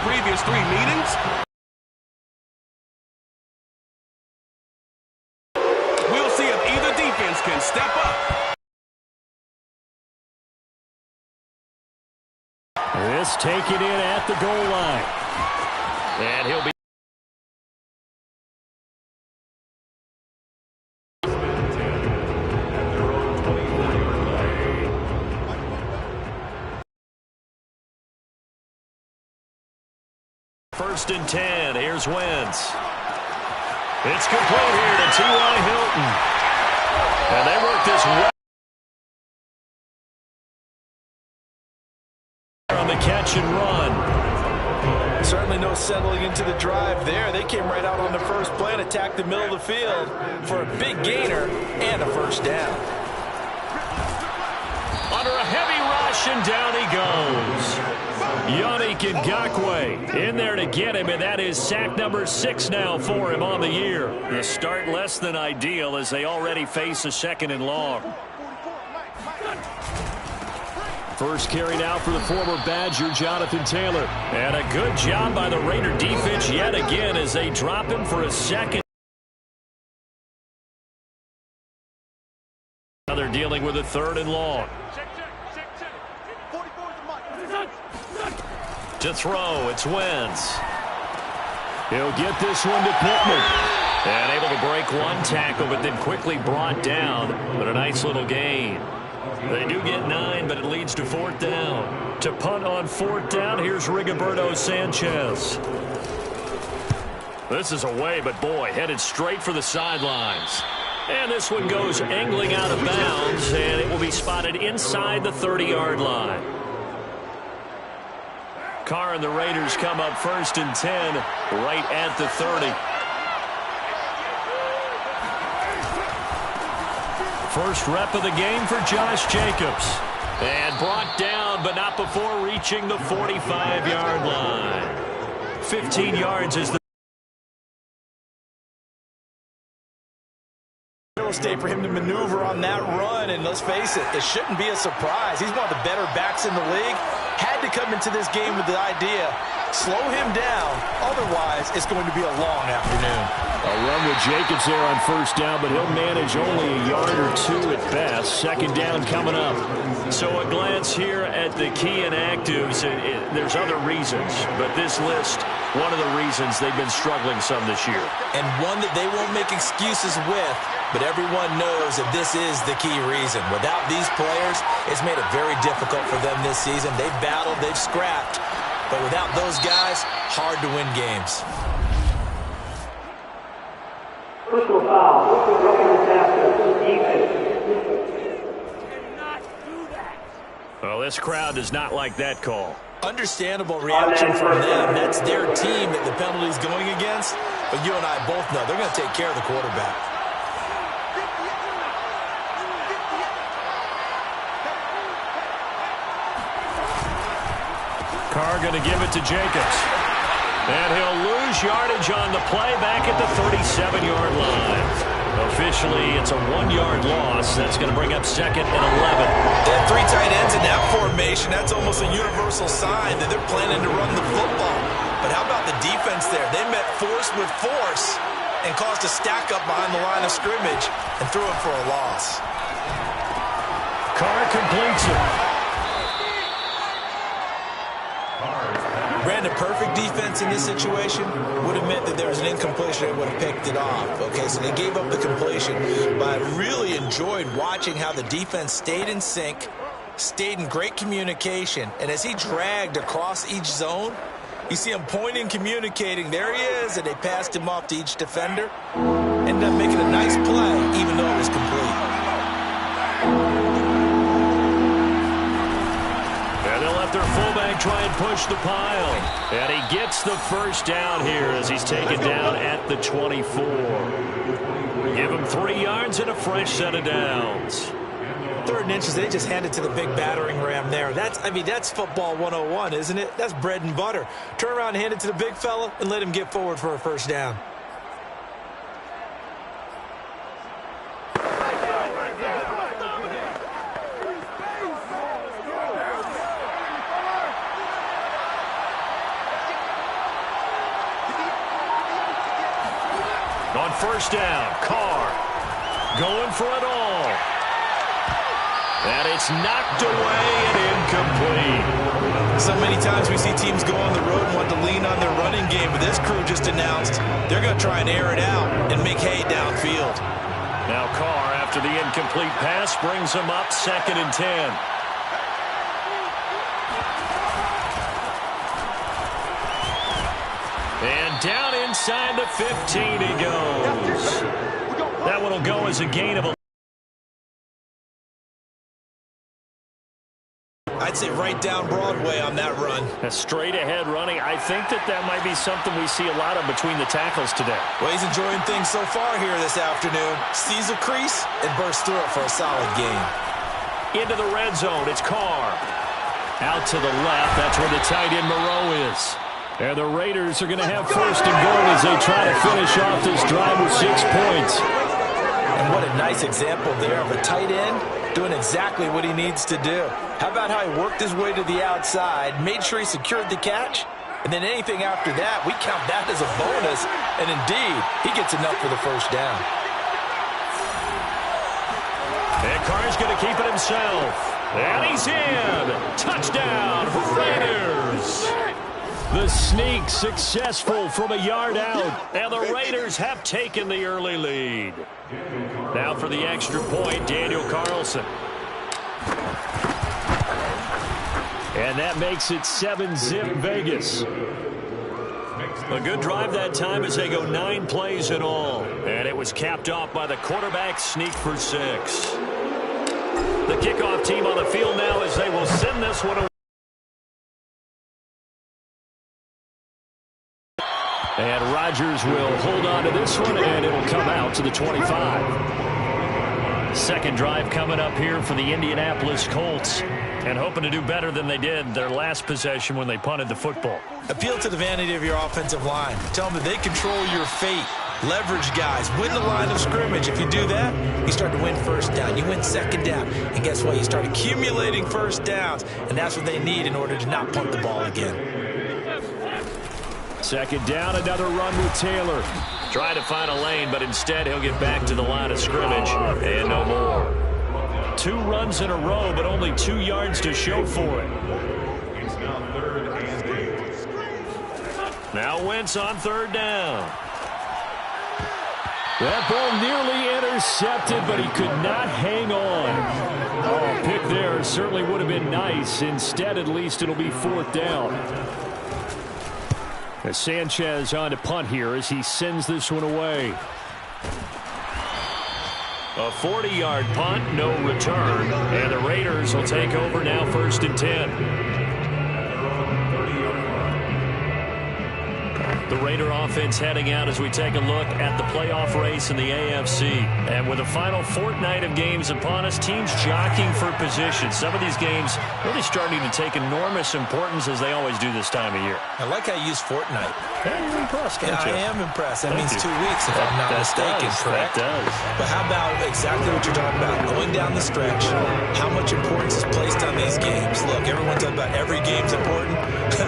previous 3 meetings. We'll see if either defense can step up. This taken in at the goal line. And he'll be. First and 10. Here's Wentz. It's complete here to T.Y. Hilton. And they work this well on the catch and run. Certainly no settling into the drive there. They came right out on the first play and attacked the middle of the field for a big gainer and a first down. Under a heavy rush, and down he goes. Yannick Ngakoue in there to get him, and that is sack number 6 now for him on the year. The start less than ideal as they already face a 2nd and long. First carry now for the former Badger, Jonathan Taylor. And a good job by the Raider defense yet again as they drop him for a 2nd. Now they're dealing with a 3rd and long. To throw, it's Wentz. He'll get this one to Pittman. And able to break one tackle, but then quickly brought down. But a nice little gain. They do get 9, but it leads to 4th down. To punt on 4th down, here's Rigoberto Sanchez. This is away, but boy, headed straight for the sidelines. And this one goes angling out of bounds, and it will be spotted inside the 30-yard line. Carr and the Raiders come up 1st and 10, right at the 30. First rep of the game for Josh Jacobs. And brought down, but not before reaching the 45-yard line. 15 yards is the real estate for him to maneuver on that run, and let's face it, it shouldn't be a surprise. He's one of the better backs in the league. Had to come into this game with the idea, slow him down, otherwise it's going to be a long afternoon. A run with Jacobs there on 1st down, but he'll manage only a yard or 2 at best. 2nd down coming up. So a glance here at the key inactives. There's other reasons, but this list, one of the reasons they've been struggling some this year. And one that they won't make excuses with, but everyone knows that this is the key reason. Without these players, it's made it very difficult for them this season. They've battled, they've scrapped, but without those guys, hard to win games. Personal foul. Defense. Well, this crowd does not like that call. Understandable reaction from them. That's their team that the penalty's going against. But you and I both know they're going to take care of the quarterback. Carr going to give it to Jacobs. And he'll lose yardage on the play back at the 37-yard line. Officially, it's a 1-yard loss. That's going to bring up 2nd and 11. They have 3 tight ends in that formation. That's almost a universal sign that they're planning to run the football. But how about the defense there? They met force with force and caused a stack up behind the line of scrimmage and threw it for a loss. Carr completes it. Brandon, perfect defense in this situation would have meant that there was an incompletion and would have picked it off. Okay, so they gave up the completion, but I really enjoyed watching how the defense stayed in sync, stayed in great communication, and as he dragged across each zone, you see him pointing, communicating, there he is, and they passed him off to each defender. Ended up making a nice play, even though it was complete. And they'll let their fullback try and push the pile. And he gets the first down here as he's taken down at the 24. Give him 3 yards and a fresh set of downs. 3rd and inches, they just hand it to the big battering ram there. That's football 101, isn't it? That's bread and butter. Turn around and hand it to the big fella and let him get forward for a first down. first down. Carr going for it all. And it's knocked away and incomplete. So many times we see teams go on the road and want to lean on their running game, but this crew just announced they're going to try and air it out and make hay downfield. Now Carr, after the incomplete pass, brings him up 2nd and 10. And down inside the 15 he goes. That one will go as a gain of 11. I'd say right down Broadway on that run. A straight-ahead running. I think that might be something we see a lot of between the tackles today. Well, he's enjoying things so far here this afternoon. Sees a crease and bursts through it for a solid gain. Into the red zone. It's Carr. Out to the left. That's where the tight end Moreau is. And the Raiders are going to have 1st and goal as they try to finish off this drive with 6 points. And what a nice example there of a tight end doing exactly what he needs to do. How about how he worked his way to the outside, made sure he secured the catch, and then anything after that, we count that as a bonus. And indeed, he gets enough for the first down. And Carr's going to keep it himself. And he's in. Touchdown, Raiders. The sneak successful from a yard out. And the Raiders have taken the early lead. Now for the extra point, Daniel Carlson. And that makes it 7-zip Vegas. A good drive that time as they go 9 plays in all. And it was capped off by the quarterback sneak for 6. The kickoff team on the field now as they will send this one away. And Rodgers will hold on to this one, and it'll come out to the 25. Second drive coming up here for the Indianapolis Colts. And hoping to do better than they did their last possession when they punted the football. Appeal to the vanity of your offensive line. Tell them that they control your fate. Leverage guys. Win the line of scrimmage. If you do that, you start to win first down. You win second down. And guess what? You start accumulating first downs. And that's what they need in order to not punt the ball again. Second down, another run with Taylor. Trying to find a lane, but instead he'll get back to the line of scrimmage. And no more. 2 runs in a row, but only 2 yards to show for it. Now Wentz on 3rd down. That ball nearly intercepted, but he could not hang on. Oh, pick there certainly would have been nice. Instead, at least it'll be 4th down. As Sanchez on to punt here as he sends this one away. A 40-yard punt, no return. And the Raiders will take over now 1st and 10. The Raider offense heading out as we take a look at the playoff race in the AFC. And with the final fortnight of games upon us, teams jockeying for position. Some of these games really starting to take enormous importance as they always do this time of year. I like how you use fortnight. Hey, you're impressed, Yeah, aren't you? I am impressed. That Thank means you. 2 weeks, if I'm not mistaken, correct? That does. But how about exactly what you're talking about? Going down the stretch, how much importance is placed on these games? Look, everyone talks about every game's important.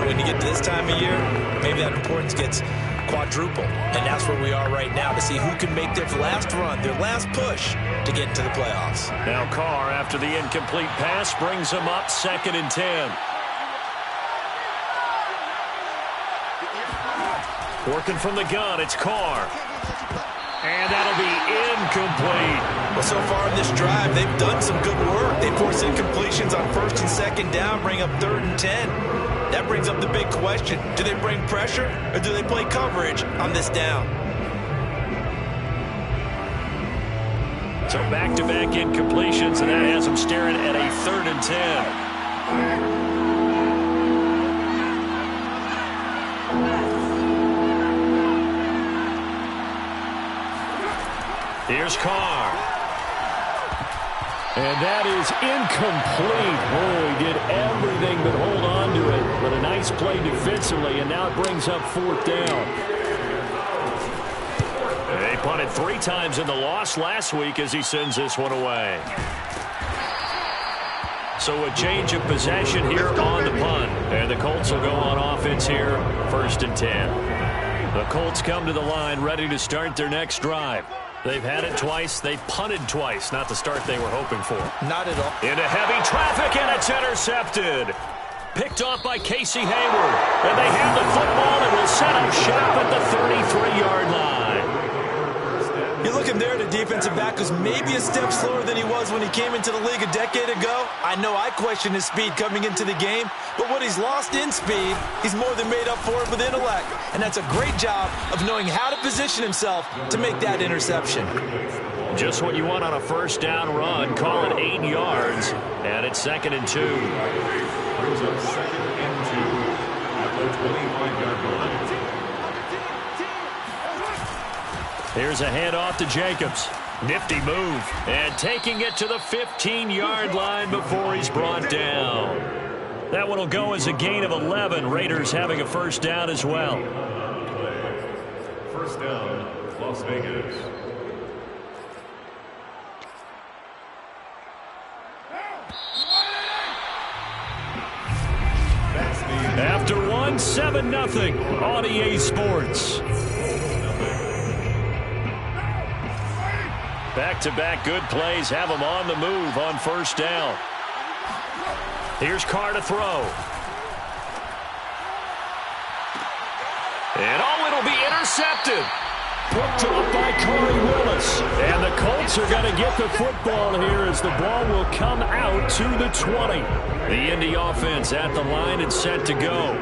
When you get to this time of year, maybe that importance gets quadruple. And that's where we are right now to see who can make their last run, their last push to get into the playoffs. Now Carr, after the incomplete pass, brings him up 2nd and 10. Working from the gun, it's Carr. And that'll be incomplete. Well, so far in this drive, they've done some good work. They force incompletions on 1st and 2nd down, bring up 3rd and 10. That brings up the big question. Do they bring pressure or do they play coverage on this down? So back-to-back incompletions, and that has them staring at a 3rd and 10. Here's Carr. And that is incomplete. Oh, he did everything but hold on to it. But a nice play defensively, and now it brings up 4th down. They punted 3 times in the loss last week as he sends this one away. So a change of possession here on the punt. And the Colts will go on offense here, 1st and 10. The Colts come to the line ready to start their next drive. They've had it twice. They've punted twice. Not the start they were hoping for. Not at all. Into heavy traffic, and it's intercepted. Picked off by Casey Hayward. And they have the football and will set up shop at the 33-yard line. You're looking there at a defensive back who's maybe a step slower than he was when he came into the league a decade ago. I know I questioned his speed coming into the game, but what he's lost in speed, he's more than made up for it with intellect. And that's a great job of knowing how to position himself to make that interception. Just what you want on a first down run. Call it 8 yards, and it's 2nd and 2. Brings up 2nd and 2 at the 25-yard line. Here's a handoff to Jacobs. Nifty move. And taking it to the 15-yard line before he's brought down. That one will go as a gain of 11. Raiders having a first down as well. First down, Las Vegas. After 1, 7-0 on EA Sports. Back-to-back good plays have them on the move on first down. Here's Carr to throw. And it'll be intercepted. Picked up by Corey Willis. And the Colts are going to get the football here as the ball will come out to the 20. The Indy offense at the line and set to go.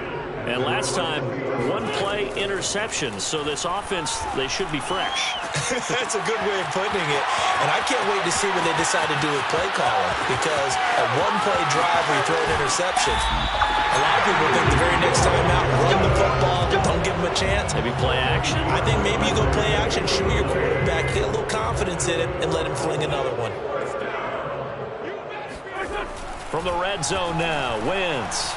And last time, 1-play interception. So this offense, they should be fresh. That's a good way of putting it. And I can't wait to see what they decide to do with play calling. Because a 1-play drive where you throw an interception, a lot of people think the very next time out, run the football, don't give them a chance. Maybe play action. I think maybe you go play action, show your quarterback, get a little confidence in it, and let him fling another one. From the red zone now, Wentz.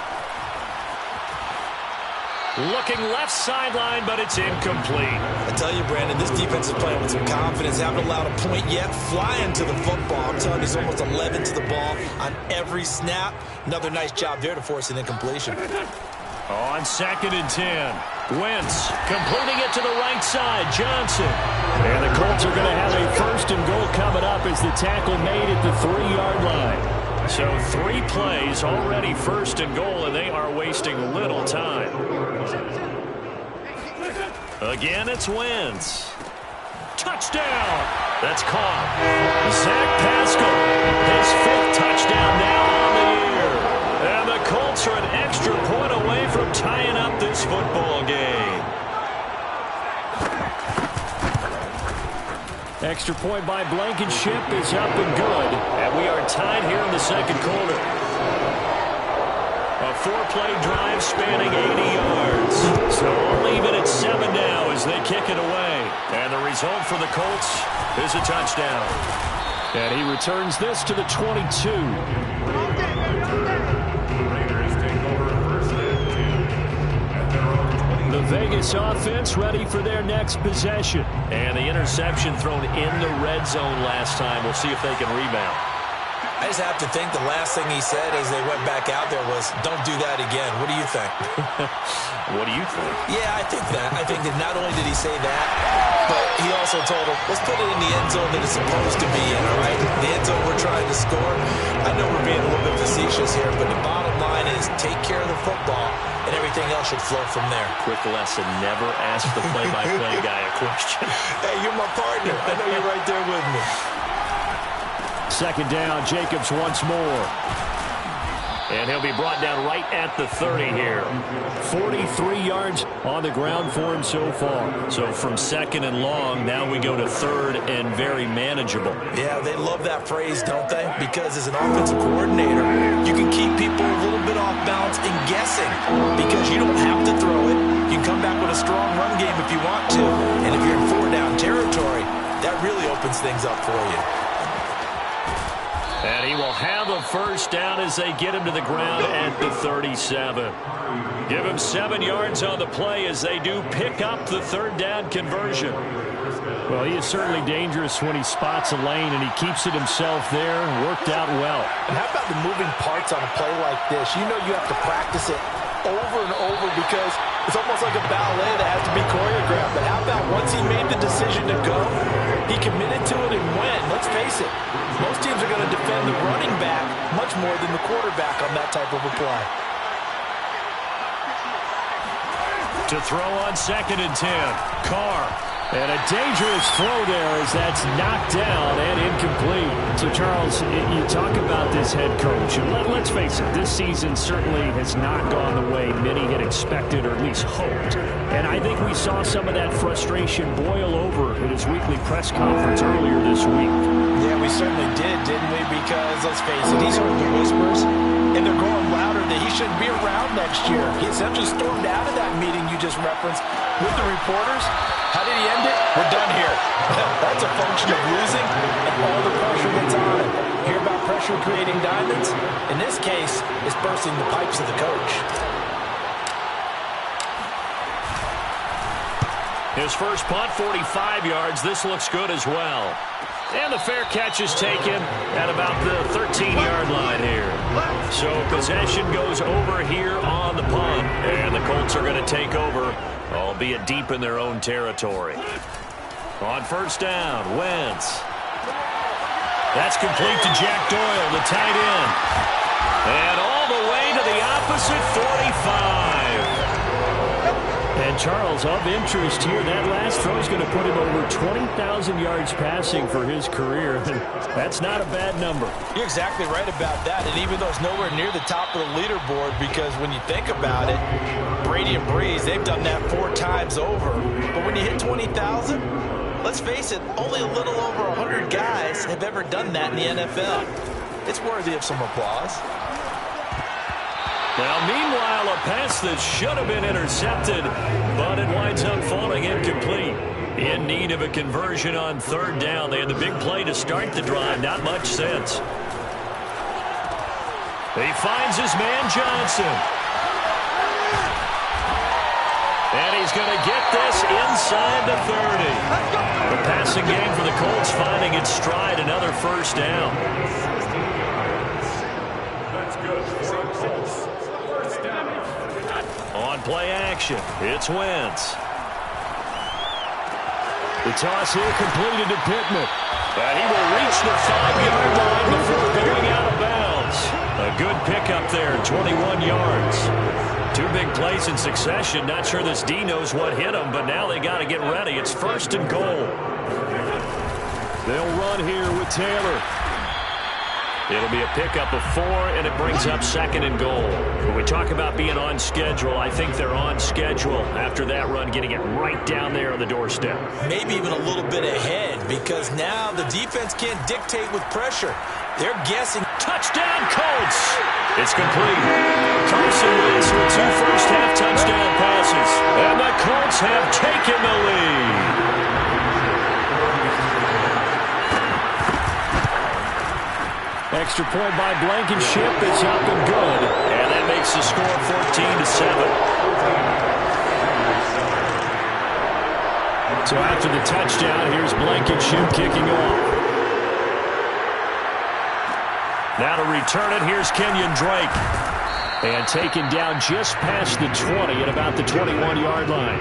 Looking left sideline, but it's incomplete. I tell you, Brandon, this defense is playing with some confidence. Haven't allowed a point yet. Flying to the football. I'm telling you, it's almost 11 to the ball on every snap. Another nice job there to force an incompletion. On 2nd and 10. Wentz completing it to the right side. Johnson. And the Colts are going to have a 1st and goal coming up as the tackle made at the 3-yard line. So 3 plays already 1st and goal, and they are wasting little time. Again, it's Wentz. Touchdown. That's caught. Zach Pascal, his 5th touchdown now on the year. And the Colts are an extra point away from tying up this football game. Extra point by Blankenship is up and good. And we are tied here in the 2nd quarter. A 4-play drive spanning 80 yards. So we'll leave it at 7 now as they kick it away. And the result for the Colts is a touchdown. And he returns this to the 22. Raiders take over 1st and 10 at their own 20. The Vegas offense ready for their next possession. And the interception thrown in the red zone last time. We'll see if they can rebound. I just have to think the last thing he said as they went back out there was, don't do that again. What do you think? What do you think? Yeah, I think that. I think that not only did he say that, but he also told him, let's put it in the end zone that it's supposed to be in, all right? The end zone we're trying to score. I know we're being a little bit facetious here, but the bottom line is take care of the football, and everything else should flow from there. Quick lesson, never ask the play-by-play guy a question. Hey, you're my partner. I know you're right there with me. 2nd down, Jacobs once more. And he'll be brought down right at the 30 here. 43 yards on the ground for him so far. So from 2nd and long, now we go to 3rd and very manageable. Yeah, they love that phrase, don't they? Because as an offensive coordinator, you can keep people a little bit off balance and guessing because you don't have to throw it. You can come back with a strong run game if you want to. And if you're in 4-down territory, that really opens things up for you. And he will have a first down as they get him to the ground at the 37. Give him 7 yards on the play as they do pick up the 3rd down conversion. Well, he is certainly dangerous when he spots a lane, and he keeps it himself there. Worked out well. And how about the moving parts on a play like this? You know you have to practice it over and over because it's almost like a ballet that has to be choreographed. But how about once he made the decision to go, he committed to it and went. Let's face it, most teams are going to defend the running back much more than the quarterback on that type of a play. To throw on 2nd and 10, Carr. And a dangerous throw there as that's knocked down and incomplete. So, Charles, you talk about this head coach. And let's face it, this season certainly has not gone the way many had expected or at least hoped. And I think we saw some of that frustration boil over in his weekly press conference earlier this week. Yeah, we certainly did, didn't we? Because, let's face it, he's heard the whispers, and they're going louder that he shouldn't be around next year. He essentially stormed out of that meeting you just referenced with the reporters. How did he end it? We're done here. That's a function of losing and all the pressure that's on him. Hear about pressure creating diamonds? In this case, it's bursting the pipes of the coach. His first punt, 45 yards. This looks good as well. And the fair catch is taken at about the 13-yard line here. So possession goes over here on the punt. And the Colts are going to take over, albeit deep in their own territory. On 1st down, Wentz. That's complete to Jack Doyle, the tight end. And all the way to the opposite 45. And Charles, of interest here, that last throw is going to put him over 20,000 yards passing for his career. That's not a bad number. You're exactly right about that. And even though it's nowhere near the top of the leaderboard, because when you think about it, Brady and Breeze, they've done that 4 times over. But when you hit 20,000, let's face it, only a little over 100 guys have ever done that in the NFL. It's worthy of some applause. Well, meanwhile, a pass that should have been intercepted, but it winds up falling incomplete. In need of a conversion on 3rd down. They had the big play to start the drive. Not much sense. He finds his man Johnson. And he's going to get this inside the 30. The passing game for the Colts finding its stride. Another 1st down. That's good for the Colts. 1st down. On play action, it's Wentz. The toss here completed to Pittman. And he will reach the 5-yard line before going out of bounds. A good pickup there, 21 yards. 2 big plays in succession. Not sure this D knows what hit him, but now they got to get ready. It's 1st and goal. They'll run here with Taylor. It'll be a pickup of 4, and it brings up 2nd and goal. When we talk about being on schedule, I think they're on schedule after that run, getting it right down there on the doorstep. Maybe even a little bit ahead, because now the defense can't dictate with pressure. They're guessing. Touchdown, Colts! It's complete. Carson Wentz with 2 first-half touchdown passes. And the Colts have taken the lead. Extra point by Blankenship is up and good. And that makes the score 14-7. So after the touchdown, here's Blankenship kicking off. Now to return it, here's Kenyon Drake. And taken down just past the 20 at about the 21-yard line.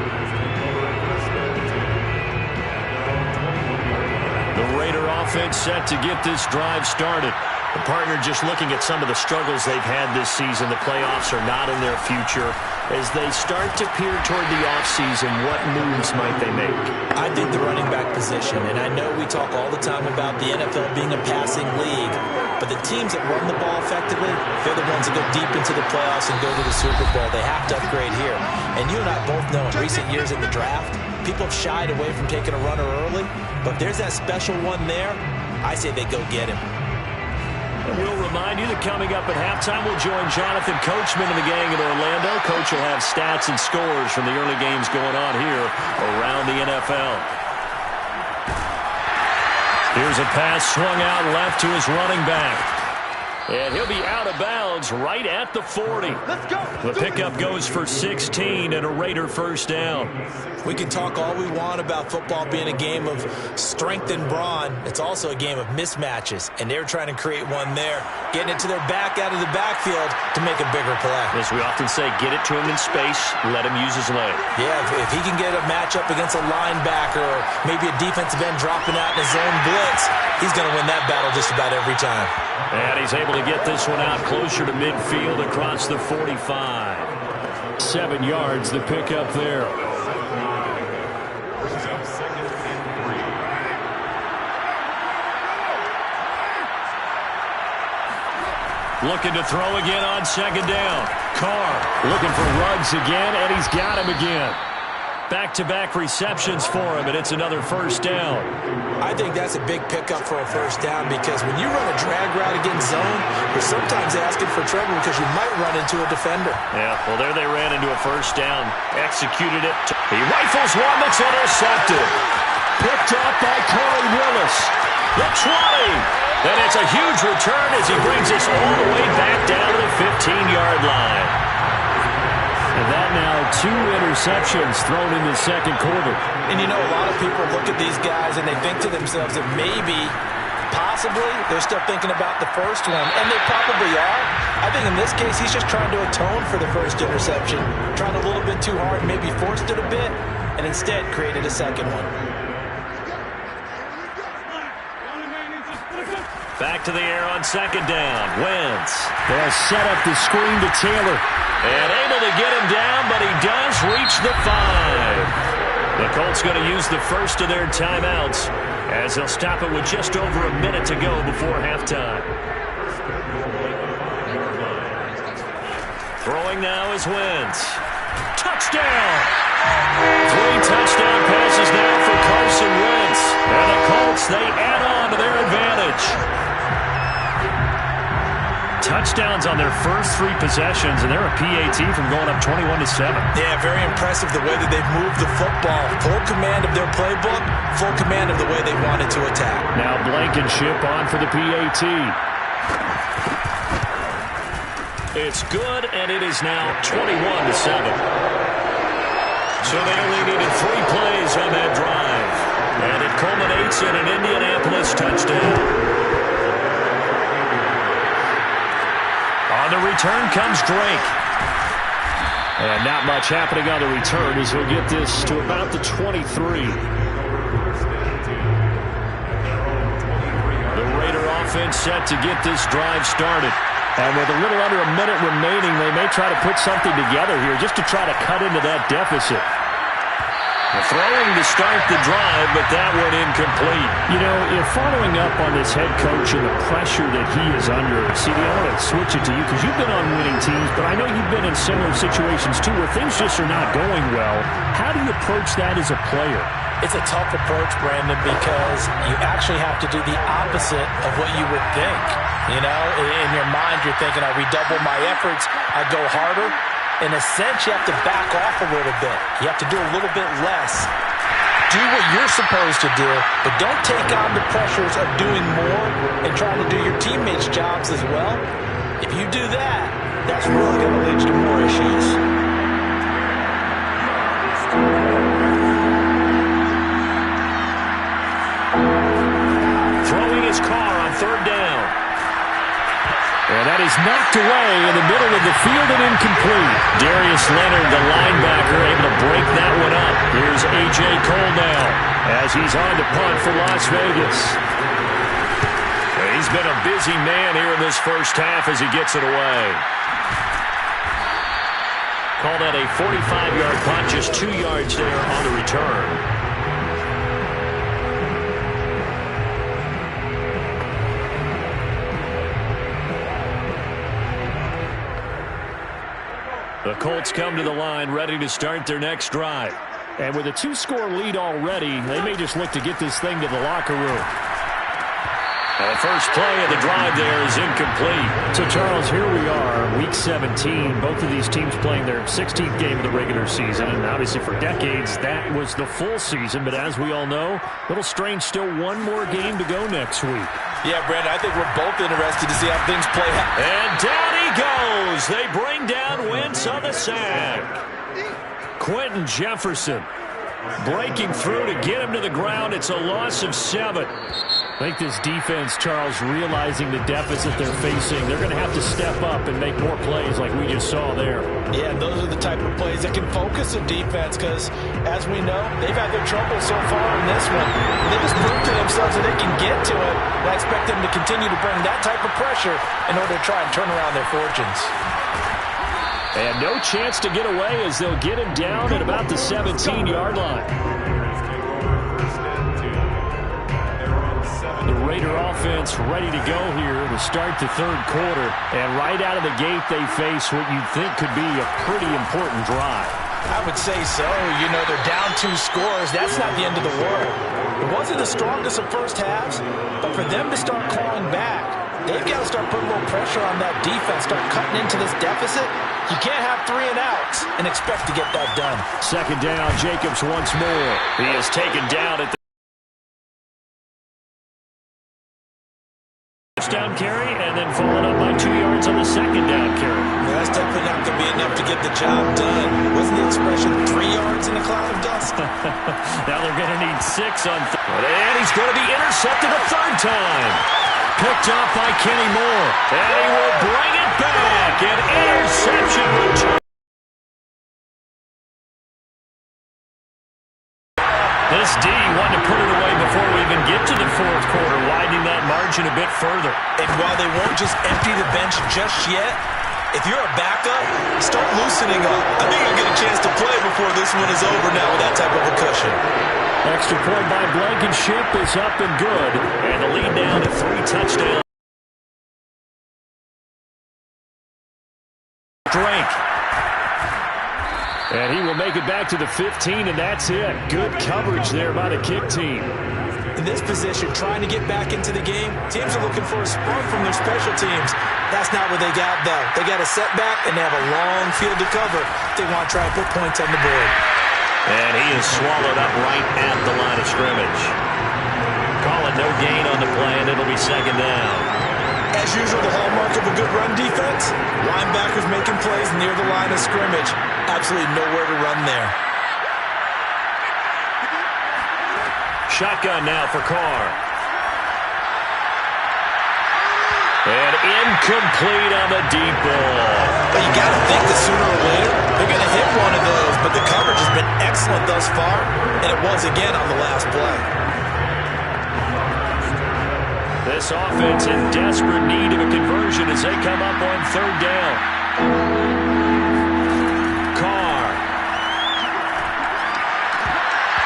The Raider offense set to get this drive started. The partner just looking at some of the struggles they've had this season. The playoffs are not in their future. As they start to peer toward the offseason, what moves might they make? I think the running back position, and I know we talk all the time about the NFL being a passing league, but the teams that run the ball effectively, they're the ones that go deep into the playoffs and go to the Super Bowl. They have to upgrade here. And you and I both know in recent years in the draft, people have shied away from taking a runner early, but if there's that special one there, I say they go get him. And we'll remind you that coming up at halftime, we'll join Jonathan Coachman and the gang in Orlando. Coach will have stats and scores from the early games going on here around the NFL. Here's a pass swung out left to his running back. And he'll be out of bounds right at the 40. Let's go. The pickup goes for 16 and a Raider first down. We can talk all we want about football being a game of strength and brawn. It's also a game of mismatches, and they're trying to create one there, getting it to their back out of the backfield to make a bigger play. As we often say, get it to him in space, let him use his leg. Yeah, if he can get a matchup against a linebacker or maybe a defensive end dropping out in his zone blitz, he's going to win that battle just about every time. And he's able to get this one out closer to midfield across the 45. 7 yards, the pickup there. Looking to throw again on second down. Carr looking for Ruggs again, and he's got him again. Back-to-back receptions for him, and it's another first down. I think that's a big pickup for a first down because when you run a drag route against zone, you're sometimes asking for trouble because you might run into a defender. Yeah, well, there they ran into a first down. Executed it. He rifles one that's intercepted. Picked up by Corey Willis. The 20. And it's a huge return as he brings us all the way back down to the 15-yard line. And that now 2 interceptions thrown in the second quarter. And you know, a lot of people look at these guys and they think to themselves that maybe, possibly, they're still thinking about the first one. And they probably are. I think in this case, he's just trying to atone for the first interception. Trying a little bit too hard, maybe forced it a bit, and instead created a second one. Back to the air on second down. Wentz. They'll set up the screen to Taylor. And able to get him down, but he does reach the 5. The Colts going to use the first of their timeouts as they'll stop it with just over a minute to go before halftime. Throwing now is Wentz. Touchdown! 3 touchdown passes now for Carson Wentz. And the Colts, they add on to their advantage. Touchdowns on their first 3 possessions, and they're a PAT from going up 21-7. Yeah, very impressive the way that they've moved the football. Full command of their playbook, full command of the way they wanted to attack. Now Blankenship on for the PAT. It's good, and it is now 21-7. So they only needed 3 plays on that drive. And it culminates in an Indianapolis touchdown. On the return comes Drake. And not much happening on the return as he'll get this to about the 23. The Raider offense set to get this drive started. And with a little under a minute remaining, they may try to put something together here just to try to cut into that deficit. Throwing to start the drive, but that one incomplete. You know, if following up on this head coach and the pressure that he is under, CD, I want to switch it to you because you've been on winning teams, but I know you've been in similar situations too where things just are not going well. How do you approach that as a player? It's a tough approach, Brandon, because you actually have to do the opposite of what you would think. You know, in your mind, you're thinking, I redouble my efforts, I go harder. In a sense, you have to back off a little bit. You have to do a little bit less. Do what you're supposed to do, but don't take on the pressures of doing more and trying to do your teammates' jobs as well. If you do that, that's really going to lead to more issues. Throwing his car on third down. And that is knocked away in the middle of the field and incomplete. Darius Leonard, the linebacker, able to break that one up. Here's A.J. Cole now as he's on to punt for Las Vegas. He's been a busy man here in this first half as he gets it away. Call that a 45-yard punt, just 2 yards there on the return. The Colts come to the line ready to start their next drive. And with a 2-score lead already, they may just look to get this thing to the locker room. The first play of the drive there is incomplete. So, Charles, here we are, Week 17. Both of these teams playing their 16th game of the regular season. And obviously for decades, that was the full season. But as we all know, a little strange, still one more game to go next week. Yeah, Brandon, I think we're both interested to see how things play out. And down he goes. They bring down Wentz on the sack. Quentin Jefferson breaking through to get him to the ground. It's a loss of 7. I think this defense, Charles, realizing the deficit they're facing, they're going to have to step up and make more plays like we just saw there. Yeah, those are the type of plays that can focus a defense because, as we know, they've had their trouble so far in this one. They just proved to themselves that they can get to it. I expect them to continue to bring that type of pressure in order to try and turn around their fortunes. And no chance to get away as they'll get him down at about the 17-yard line. The Raider offense ready to go here to start the third quarter. And right out of the gate, they face what you'd think could be a pretty important drive. I would say so. You know, they're down 2 scores. That's not the end of the world. It wasn't the strongest of first halves, but for them to start clawing back, they've got to start putting a little pressure on that defense, start cutting into this deficit. You can't have 3 and outs and expect to get that done. Second down, Jacobs once more. He is taken down at the touchdown carry and then followed up by 2 yards on the second down carry. Well, that's definitely not going to be enough to get the job done. Wasn't the expression 3 yards in a cloud of dust? Now they're going to need 6 on third. And he's going to be intercepted a third time. Picked up by Kenny Moore. And he will bring it back. An interception return. This D wanted to put it away before we even get to the fourth quarter, widening that margin a bit further. And while they won't just empty the bench just yet, if you're a backup, start loosening up. I think you'll get a chance to play before this one is over now with that type of a cushion. Extra point by Blankenship is up and good. And the lead down to 3 touchdowns. Drake. And he will make it back to the 15, and that's it. Good coverage there by the kick team. In this position, trying to get back into the game, teams are looking for a spark from their special teams. That's not what they got, though. They got a setback, and they have a long field to cover if they want to try and put points on the board. And he is swallowed up right at the line of scrimmage. Call it no gain on the play, and it'll be second down. As usual, the hallmark of a good run defense, linebackers making plays near the line of scrimmage. Absolutely nowhere to run there. Shotgun now for Carr. And incomplete on the deep ball. But you got to think that sooner or later, they're going to hit one of those. But the coverage has been excellent thus far, and it was again on the last play. This offense in desperate need of a conversion as they come up on third down. Carr.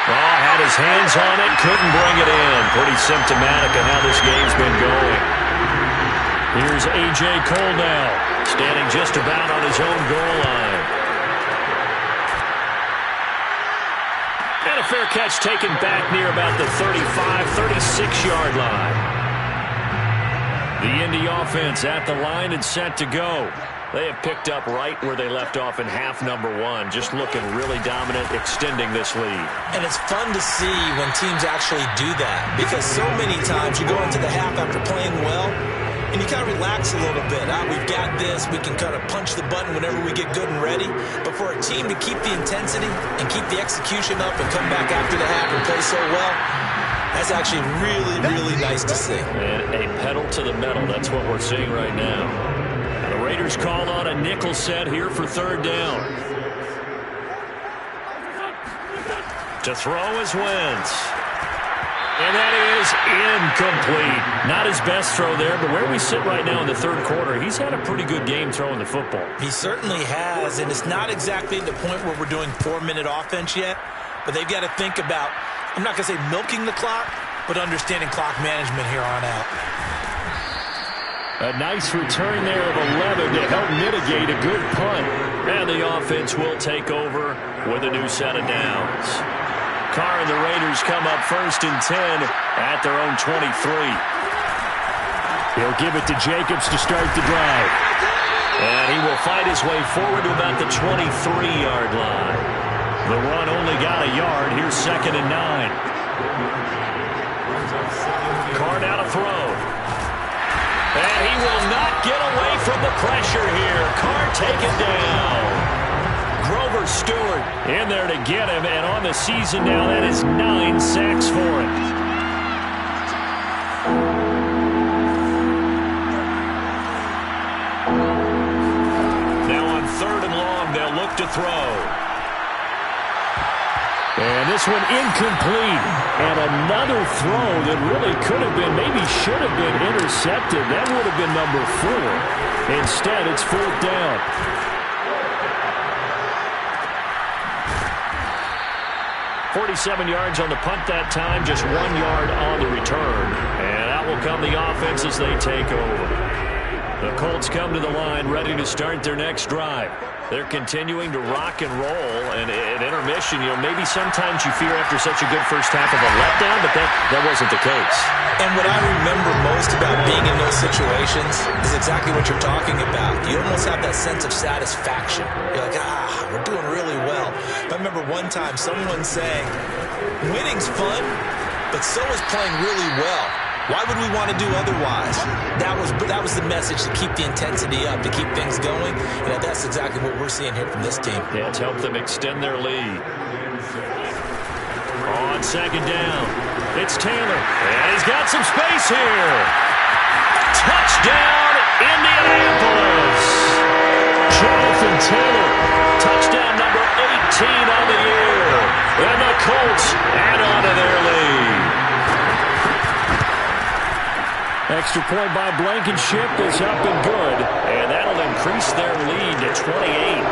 Oh, had his hands on it, couldn't bring it in. Pretty symptomatic of how this game's been going. Here's A.J. Cole now, standing just about on his own goal line. And a fair catch taken back near about the 35, 36-yard line. The Indy offense at the line and set to go. They have picked up right where they left off in half number 1, just looking really dominant, extending this lead. And it's fun to see when teams actually do that, because so many times you go into the half after playing well, and you kind of relax a little bit. We've got this. We can kind of punch the button whenever we get good and ready. But for a team to keep the intensity and keep the execution up and come back after the half and play so well, that's actually really, really nice to see. And a pedal to the metal. That's what we're seeing right now. And the Raiders call on a nickel set here for third down. To throw is Wentz. And that is incomplete. Not his best throw there, but where we sit right now in the third quarter, he's had a pretty good game throwing the football. He certainly has, and it's not exactly at the point where we're doing 4-minute offense yet, but they've got to think about, I'm not going to say milking the clock, but understanding clock management here on out. A nice return there of 11 to help mitigate a good punt. And the offense will take over with a new set of downs. Carr and the Raiders come up first and 10 at their own 23. He'll give it to Jacobs to start the drive. And he will fight his way forward to about the 23-yard line. The run only got a yard. Here's 2nd and 9. Carr now to throw. And he will not get away from the pressure here. Carr taken down. Grover Stewart in there to get him. And on the season now, that is 9 sacks for him. To throw. And this one incomplete. And another throw that really could have been, maybe should have been intercepted. That would have been number 4. Instead, it's 4th down. .47 yards on the punt that time, just 1 yard on the return. And out will come the offense as they take over. The Colts come to the line, ready to start their next drive. They're continuing to rock and roll, and at intermission, maybe sometimes you fear after such a good first half of a letdown, but that wasn't the case. And what I remember most about being in those situations is exactly what you're talking about. You almost have that sense of satisfaction. You're like, we're doing really well. I remember one time someone saying, winning's fun, but so is playing really well. Why would we want to do otherwise? That was the message, to keep the intensity up, to keep things going. And that's exactly what we're seeing here from this team. Yeah, it's helped them extend their lead. On 2nd down, it's Taylor. And he's got some space here. Touchdown, Indianapolis. Jonathan Taylor, touchdown number 18 on the year. And the Colts add on to their lead. Extra point by Blankenship is up and good. And that'll increase their lead to 28.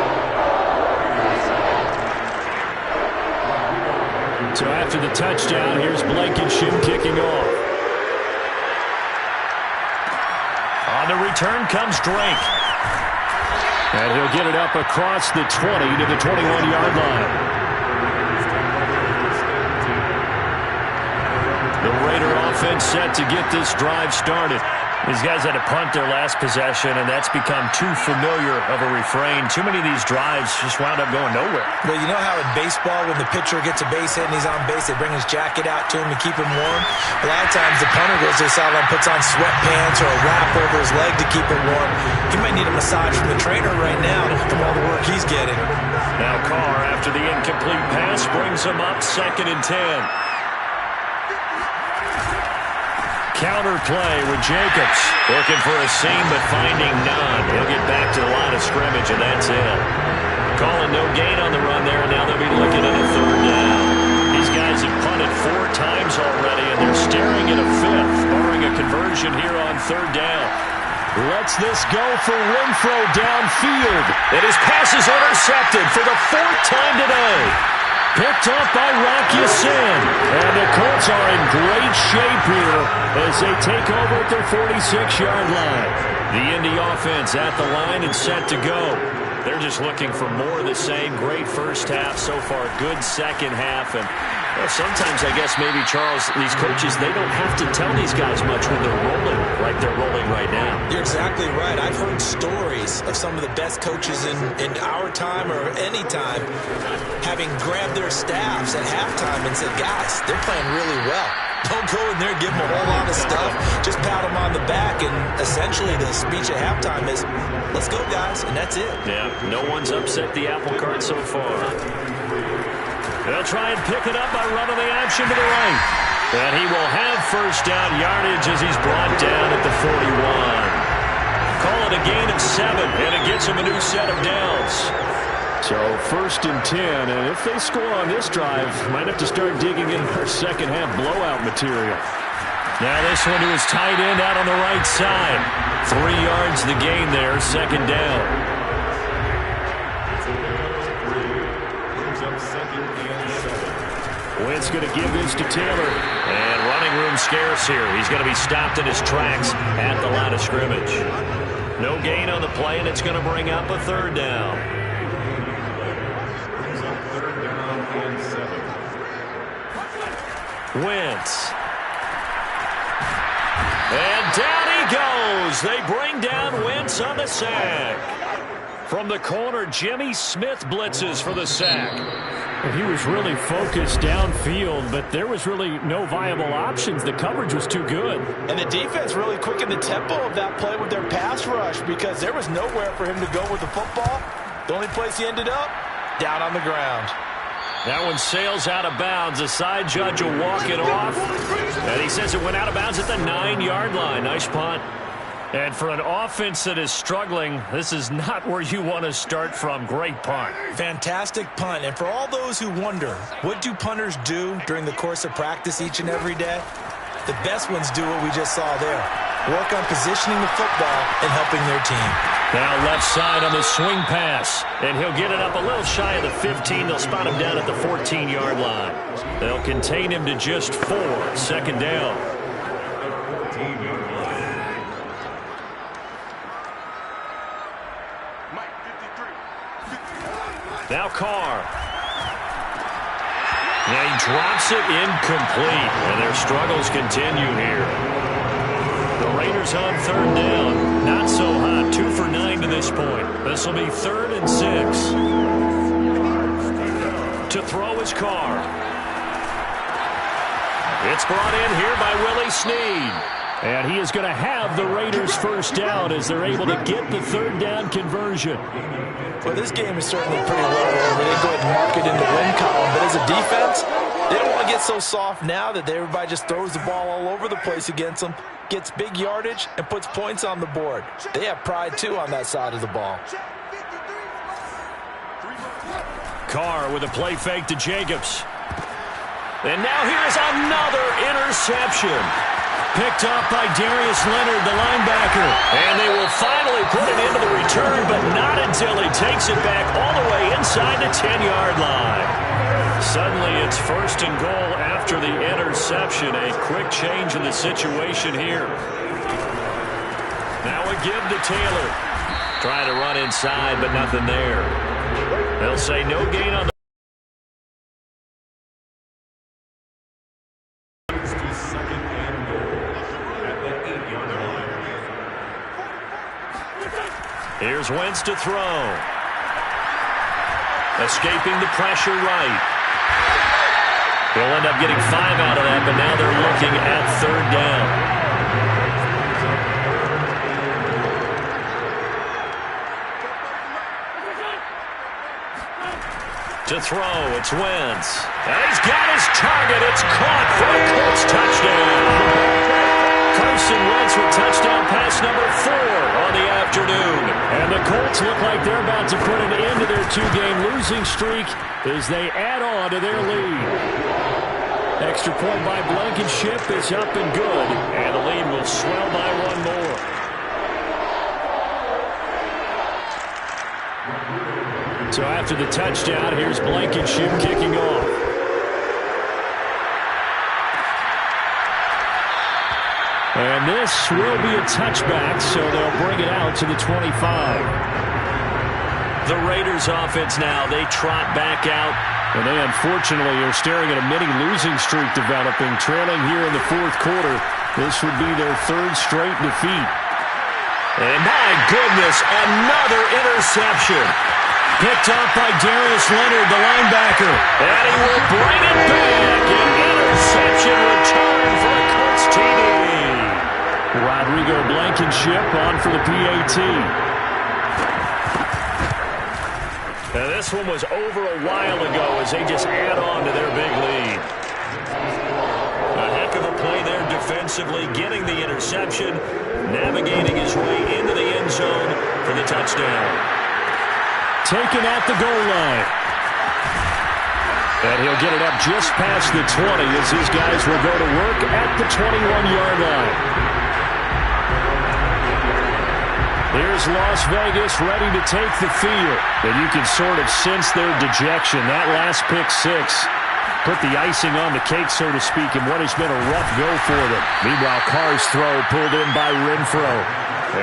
So after the touchdown, here's Blankenship kicking off. On the return comes Drake. And he'll get it up across the 20 to the 21-yard line. The Raider offense set to get this drive started. These guys had to punt their last possession, and that's become too familiar of a refrain. Too many of these drives just wound up going nowhere. Well, you know how in baseball, when the pitcher gets a base hit and he's on base, they bring his jacket out to him to keep him warm? A lot of times the punter goes to the sideline, puts on sweatpants or a wrap over his leg to keep it warm. He might need a massage from the trainer right now from all the work he's getting. Now Carr, after the incomplete pass, brings him up 2nd and 10. Counter play with Jacobs. Looking for a seam, but finding none. He'll get back to the line of scrimmage, and that's it. Calling no gain on the run there, and now they'll be looking at a 3rd down. These guys have punted 4 times already, and they're staring at a 5th, barring a conversion here on 3rd down. Lets this go for Renfro downfield. And his pass is intercepted for the 4th time today. Picked off by Rock Ya-Sin. And the Colts are in great shape here as they take over at their 46-yard line. The Indy offense at the line and set to go. They're just looking for more of the same. Great first half so far. Good second half. And sometimes, I guess, maybe, Charles, these coaches, they don't have to tell these guys much when they're rolling like they're rolling right now. You're exactly right. I've heard stories of some of the best coaches in our time or any time having grabbed their staffs at halftime and said, guys, they're playing really well. Don't go in there and give them a whole lot of stuff. Just pat them on the back, and essentially the speech at halftime is, let's go, guys, and that's it. Yeah, no one's upset the apple cart so far. They'll try and pick it up by running the option to the right. And he will have first down yardage as he's brought down at the 41. Call it a gain of 7, and it gets him a new set of downs. So 1st and 10, and if they score on this drive, might have to start digging in for second half blowout material. Now this one to his tight end out on the right side. 3 yards the gain there, 2nd down. Wentz going to give this to Taylor. And running room scarce here. He's going to be stopped in his tracks at the line of scrimmage. No gain on the play, and it's going to bring up a 3rd down. Wentz. And down he goes. They bring down Wentz on the sack. From the corner, Jimmy Smith blitzes for the sack. He was really focused downfield, but there was really no viable options. The coverage was too good. And the defense really quickened the tempo of that play with their pass rush because there was nowhere for him to go with the football. The only place he ended up, down on the ground. That one sails out of bounds. The side judge will walk it off. And he says it went out of bounds at the 9-yard line. Nice punt. And for an offense that is struggling, this is not where you want to start from. Great punt. Fantastic punt. And for all those who wonder, what do punters do during the course of practice each and every day? The best ones do what we just saw there. Work on positioning the football and helping their team. Now left side on the swing pass. And he'll get it up a little shy of the 15. They'll spot him down at the 14-yard line. They'll contain him to just 4. Second down. Now Carr. Yeah, he drops it incomplete. And their struggles continue here. The Raiders on third down. Not so hot. 2 for 9 to this point. This will be 3rd and 6. To throw is Carr. It's brought in here by Willie Snead. And he is going to have the Raiders first down as they're able to get the third down conversion. Well, this game is certainly pretty low over. They go ahead and mark it in the win column. But as a defense, they don't want to get so soft now that everybody just throws the ball all over the place against them, gets big yardage, and puts points on the board. They have pride, too, on that side of the ball. Carr with a play fake to Jacobs. And now here's another interception. Picked off by Darius Leonard, the linebacker. And they will finally put it into the return, but not until he takes it back all the way inside the 10-yard line. Suddenly it's 1st and goal after the interception. A quick change in the situation here. Now a give to Taylor. Trying to run inside, but nothing there. They'll say no gain on the Here's Wentz to throw. Escaping the pressure right. They'll end up getting 5 out of that, but now they're looking at third down. To throw, it's Wentz. And he's got his target. It's caught for a Colts touchdown. Carson Wentz with touchdown pass number 4 on the afternoon. And the Colts look like they're about to put an end to their 2-game losing streak as they add on to their lead. Extra point by Blankenship is up and good. And the lead will swell by 1 more. So after the touchdown, here's Blankenship kicking off. And this will be a touchback, so they'll bring it out to the 25. The Raiders offense now, they trot back out. And they unfortunately are staring at a mini losing streak developing, trailing here in the 4th quarter. This would be their 3rd straight defeat. And my goodness, another interception. Picked up by Darius Leonard, the linebacker. And he will bring it back. An interception return for a Colts TD. Rodrigo Blankenship on for the PAT. Now this one was over a while ago as they just add on to their big lead. A heck of a play there defensively, getting the interception, navigating his way into the end zone for the touchdown. Taken at the goal line. And he'll get it up just past the 20 as his guys will go to work at the 21-yard line. Here's Las Vegas ready to take the field. And you can sort of sense their dejection. That last pick 6 put the icing on the cake, so to speak, in what has been a rough go for them. Meanwhile, Carr's throw pulled in by Renfro.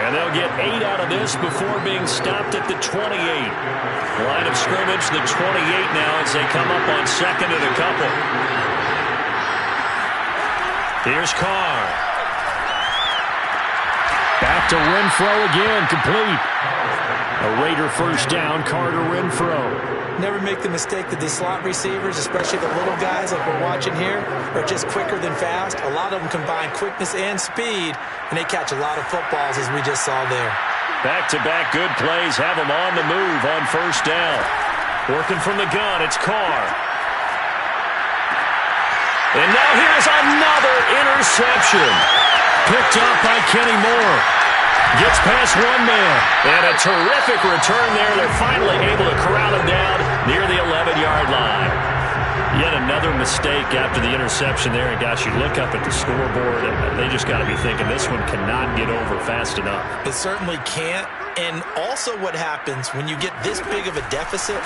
And they'll get 8 out of this before being stopped at the 28. Line of scrimmage, the 28 now as they come up on 2nd and a couple. Here's Carr. To Renfro again, complete. A Raider first down, Carter Renfro. Never make the mistake that the slot receivers, especially the little guys like we're watching here, are just quicker than fast. A lot of them combine quickness and speed, and they catch a lot of footballs, as we just saw there. Back-to-back good plays have them on the move on first down. Working from the gun, it's Carr. And now here's another interception. Picked up by Kenny Moore. Gets past one man. And a terrific return there. They're finally able to corral him down near the 11-yard line. Yet another mistake after the interception there. And gosh, you look up at the scoreboard, and they just got to be thinking this one cannot get over fast enough. It certainly can't. And also what happens when you get this big of a deficit,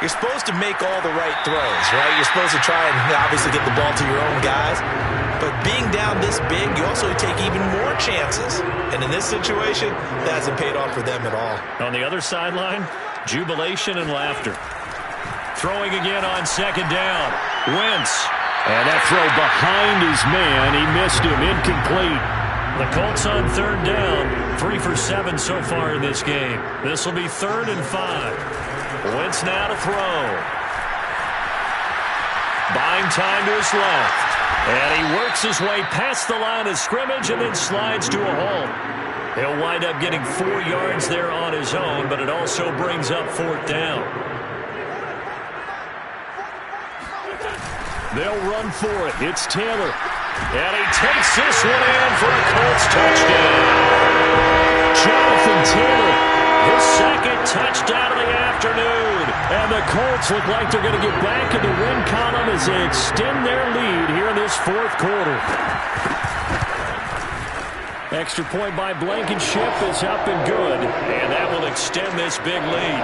you're supposed to make all the right throws, right? You're supposed to try and obviously get the ball to your own guys. But being down this big, you also take even more chances. And in this situation, that hasn't paid off for them at all. On the other sideline, jubilation and laughter. Throwing again on second down. Wentz. And that throw behind his man. He missed him. Incomplete. The Colts on third down. 3 for 7 so far in this game. This will be 3rd and 5. Wentz now to throw. Buying time to his left. And he works his way past the line of scrimmage and then slides to a halt. He'll wind up getting 4 yards there on his own, but it also brings up 4th down. They'll run for it. It's Taylor. And he takes this one in for a Colts touchdown. Jonathan Taylor. His second touchdown of the afternoon. And the Colts look like they're going to get back in the win column as they extend their lead here in this 4th quarter. Extra point by Blankenship is up and good. And that will extend this big lead.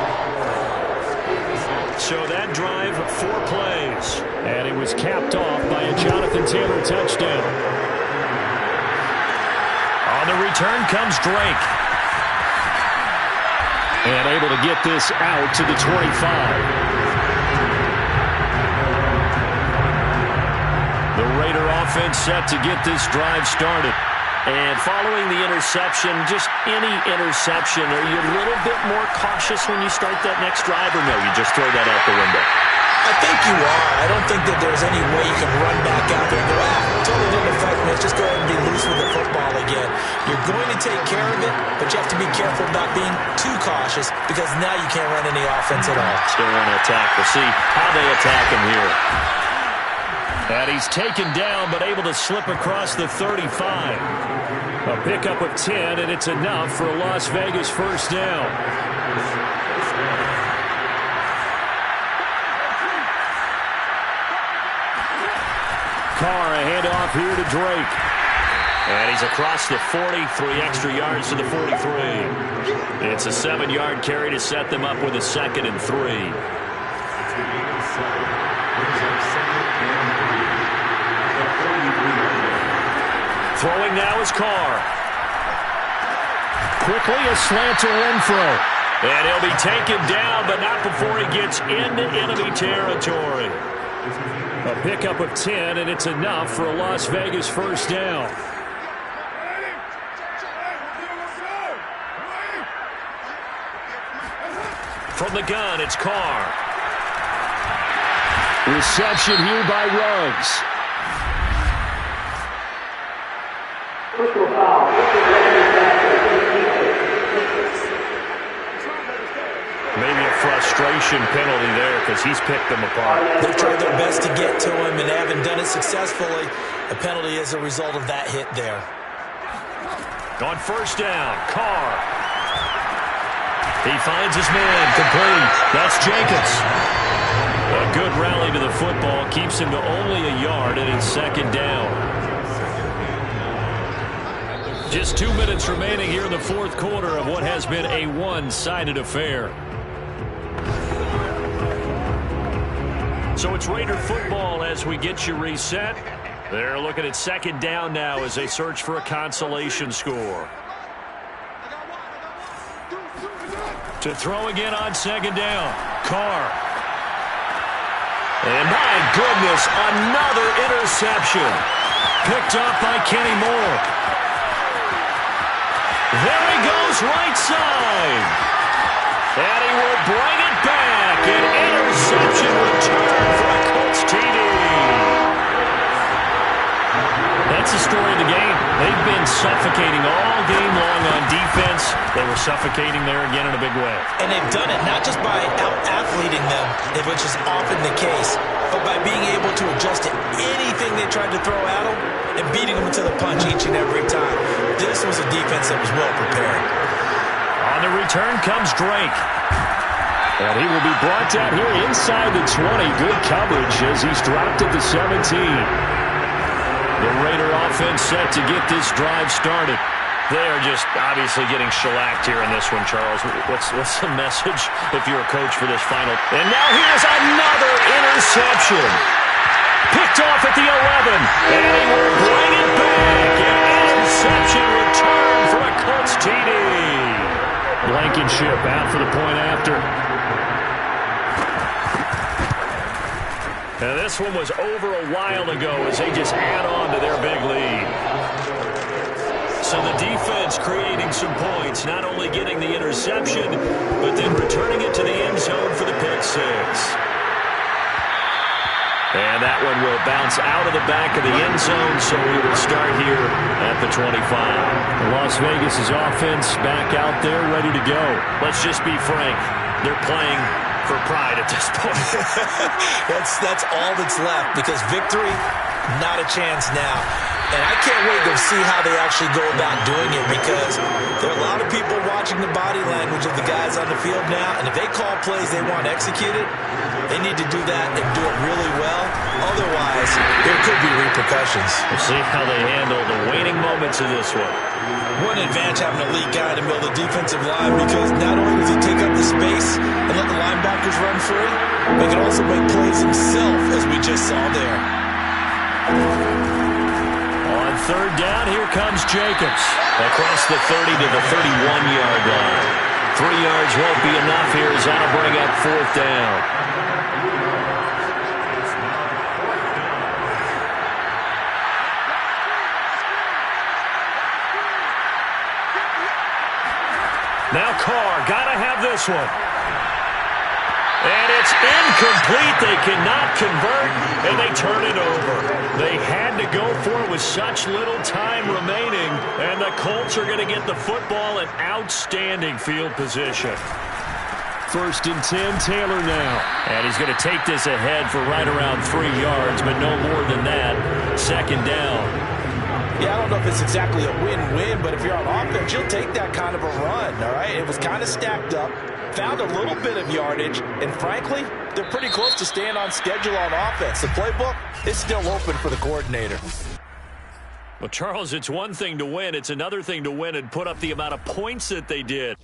So that drive, 4 plays. And it was capped off by a Jonathan Taylor touchdown. On the return comes Drake. And able to get this out to the 25. The Raider offense set to get this drive started. And following the interception, just any interception, are you a little bit more cautious when you start that next drive, or no, you just throw that out the window? I think you are. I don't think that there's any way you can run back out there and go, totally didn't affect me. Let's just go ahead and be loose with the football again. You're going to take care of it, but you have to be careful about being too cautious because now you can't run any offense at all. Still want to attack. We'll see how they attack him here. And he's taken down, but able to slip across the 35. A pickup of 10, and it's enough for a Las Vegas first down. Carr, a handoff here to Drake. And he's across the 40, 3 extra yards to the 43. It's a 7-yard carry to set them up with a 2nd and 3. Throwing now is Carr. Quickly a slant to Renfro. And he'll be taken down, but not before he gets into enemy territory. A pickup of 10, and it's enough for a Las Vegas first down. From the gun, it's Carr. Reception here by Ruggs. Personal foul. Maybe a frustration penalty there because he's picked them apart. They've tried their best to get to him and haven't done it successfully. A penalty as a result of that hit there. On first down, Carr. He finds his man, complete. That's Jenkins. A good rally to the football keeps him to only a yard, and it's 2nd down. Just 2 minutes remaining here in the 4th quarter of what has been a one-sided affair. So it's Raider football as we get you reset. They're looking at 2nd down now as they search for a consolation score. To throw again on 2nd down, Carr. And my goodness, another interception. Picked up by Kenny Moore. goes right side. And he will bring it back. An interception return for a Colts TD. That's the story of the game. They've been suffocating all game long on defense. They were suffocating there again in a big way. And they've done it not just by out-athleting them, which is often the case, but by being able to adjust to anything they tried to throw at them and beating them to the punch each and every time. This was a defense that was well prepared. On the return comes Drake. And he will be brought down here inside the 20. Good coverage as he's dropped at the 17. The Raider offense set to get this drive started. They are just obviously getting shellacked here in this one, Charles. What's the message if you're a coach for this final? And now here's another interception. Picked off at the 11. And he will bring it back. An interception return for a Colts TD. Blankenship out for the point after. And this one was over a while ago as they just add on to their big lead. So the defense creating some points, not only getting the interception, but then returning it to the end zone for the pick six. And that one will bounce out of the back of the end zone, so we will start here at the 25. Las Vegas' offense back out there, ready to go. Let's just be frank. They're playing for pride at this point. That's all that's left, because victory, not a chance now. And I can't wait to see how they actually go about doing it, because there are a lot of people watching the body language of the guys on the field now, and if they call plays they want executed, they need to do that and do it really well. Otherwise, there could be repercussions. We'll see how they handle the waning moments of this one. One advantage having an elite guy in the middle of the defensive line, because not only does he take up the space and let the linebackers run free, but he can also make plays himself, as we just saw there. On third down, here comes Jacobs. Across the 30 to the 31-yard line. 3 yards won't be enough here as that'll bring up fourth down. Now Carr, gotta have this one. And it's incomplete. They cannot convert, and they turn it over. They had to go for it with such little time remaining, and the Colts are going to get the football in outstanding field position. 1st and 10, Taylor now. And he's going to take this ahead for right around 3 yards, but no more than that. 2nd down. Yeah, I don't know if it's exactly a win-win, but if you're on offense, you'll take that kind of a run, all right? It was kind of stacked up, found a little bit of yardage, and frankly, they're pretty close to staying on schedule on offense. The playbook is still open for the coordinator. Well, Charles, it's one thing to win. It's another thing to win and put up the amount of points that they did.